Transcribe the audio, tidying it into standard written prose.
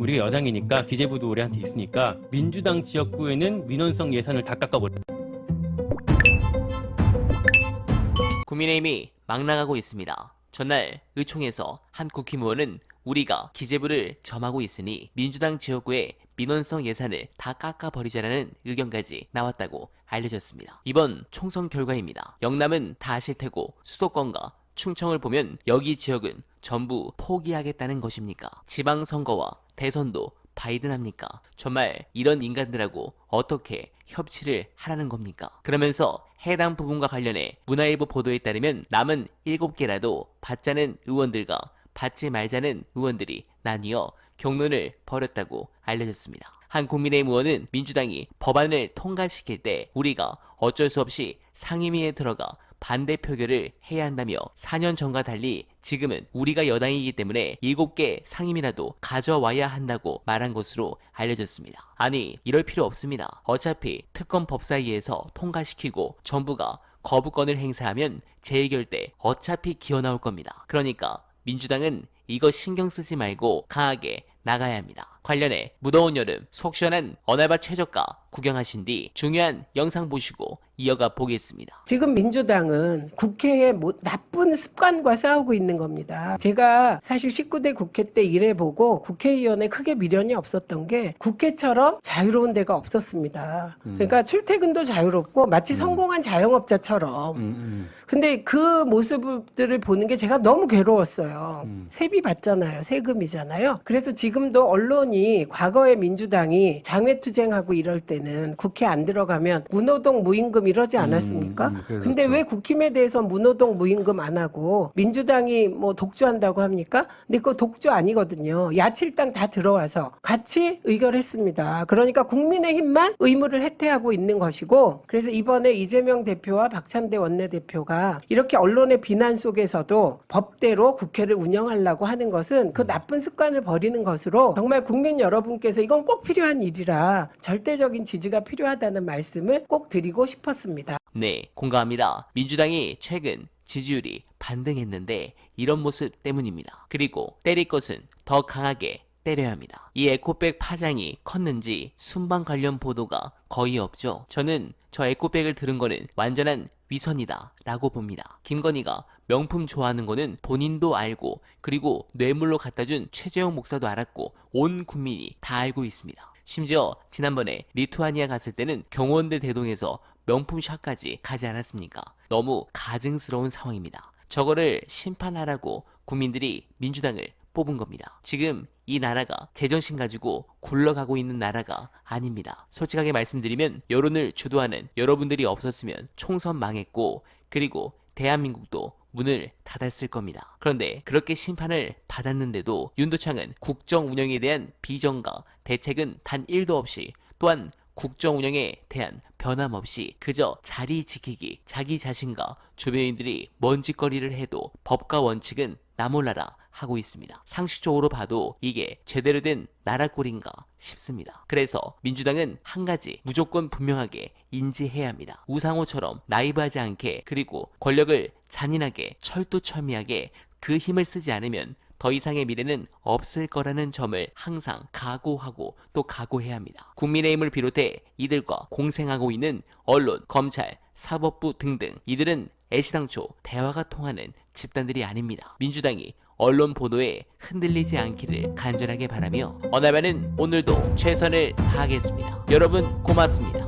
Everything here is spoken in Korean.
우리가 여당이니까 기재부도 우리한테 있으니까 민주당 지역구에는 민원성 예산을 다 깎아버려. 국민의힘이 막 나가고 있습니다. 전날 의총에서 한 국힘의원은 우리가 기재부를 점하고 있으니 민주당 지역구에 민원성 예산을 다 깎아버리자라는 의견까지 나왔다고 알려졌습니다. 이번 총선 결과입니다. 영남은 다 아실 테고 수도권과 충청을 보면 여기 지역은 전부 포기하겠다는 것입니까? 지방선거와 대선도 바이든 합니까? 정말 이런 인간들하고 어떻게 협치를 하라는 겁니까? 그러면서 해당 부분과 관련해 문화일보 보도에 따르면 남은 7개라도 받자는 의원들과 받지 말자는 의원들이 나뉘어 경론을 벌였다고 알려졌습니다. 한 국민의힘 의원은 민주당이 법안을 통과시킬 때 우리가 어쩔 수 없이 상임위에 들어가 반대 표결을 해야 한다며 4년 전과 달리 지금은 우리가 여당이기 때문에 7개 상임이라도 가져와야 한다고 말한 것으로 알려졌습니다. 아니, 이럴 필요 없습니다. 어차피 특검 법사위에서 통과시키고 정부가 거부권을 행사하면 재의결 때 어차피 기어 나올 겁니다. 그러니까 민주당은 이거 신경 쓰지 말고 강하게 나가야 합니다. 관련해 무더운 여름 속 시원한 어날바 최저가 구경하신 뒤 중요한 영상 보시고 이어가 보겠습니다. 지금 민주당은 국회의 나쁜 습관과 싸우고 있는 겁니다. 제가 사실 19대 국회 때 일해보고 국회의원에 크게 미련이 없었던 게 국회처럼 자유로운 데가 없었습니다. 그러니까 출퇴근도 자유롭고 마치 성공한 자영업자처럼. 근데 그 모습들을 보는 게 제가 너무 괴로웠어요. 세비 받잖아요. 세금이잖아요. 그래서 지금도 언론이 과거에 민주당이 장외투쟁하고 이럴 때는 국회 안 들어가면 무노동 무임금 이러지 않았습니까? 근데 왜 국힘에 대해서 무노동 무임금 안 하고 민주당이 뭐 독주한다고 합니까? 근데 그거 독주 아니거든요. 야칠당 다 들어와서 같이 의결했습니다. 그러니까 국민의힘만 의무를 해태하고 있는 것이고, 그래서 이번에 이재명 대표와 박찬대 원내대표가 이렇게 언론의 비난 속에서도 법대로 국회를 운영하려고 하는 것은 그 나쁜 습관을 버리는 것으로 정말 국민 여러분께서 이건 꼭 필요한 일이라 절대적인 지지가 필요하다는 말씀을 꼭 드리고 싶었습니다. 네, 공감합니다. 민주당이 최근 지지율이 반등했는데 이런 모습 때문입니다. 그리고 때릴 것은 더 강하게 때려야 합니다. 이 에코백 파장이 컸는지 순방 관련 보도가 거의 없죠. 저는 저 에코백을 들은 거는 완전한 위선이다 라고 봅니다. 김건희가 명품 좋아하는 거는 본인도 알고, 그리고 뇌물로 갖다준 최재형 목사도 알았고 온 국민이 다 알고 있습니다. 심지어 지난번에 리투아니아 갔을 때는 경호원들 대동해서 명품 샵까지 가지 않았습니까? 너무 가증스러운 상황입니다. 저거를 심판하라고 국민들이 민주당을 뽑은 겁니다. 지금 이 나라가 제정신 가지고 굴러가고 있는 나라가 아닙니다. 솔직하게 말씀드리면 여론을 주도하는 여러분들이 없었으면 총선 망했고, 그리고 대한민국도 문을 닫았을 겁니다. 그런데 그렇게 심판을 받았는데도 윤도창은 국정 운영에 대한 비전과 대책은 단 1도 없이, 또한 국정 운영에 대한 변함없이 그저 자리 지키기, 자기 자신과 주변인들이 먼지거리를 해도 법과 원칙은 나 몰라라 하고 있습니다. 상식적으로 봐도 이게 제대로 된 나라 꼴인가 싶습니다. 그래서 민주당은 한 가지 무조건 분명하게 인지해야 합니다. 우상호처럼 나이브하지 않게, 그리고 권력을 잔인하게 철두철미하게 그 힘을 쓰지 않으면 더 이상의 미래는 없을 거라는 점을 항상 각오하고 또 각오해야 합니다. 국민의힘을 비롯해 이들과 공생하고 있는 언론, 검찰, 사법부 등등, 이들은 애시당초 대화가 통하는 집단들이 아닙니다. 민주당이 언론 보도에 흔들리지 않기를 간절하게 바라며 어날바는 오늘도 최선을 다하겠습니다. 여러분 고맙습니다.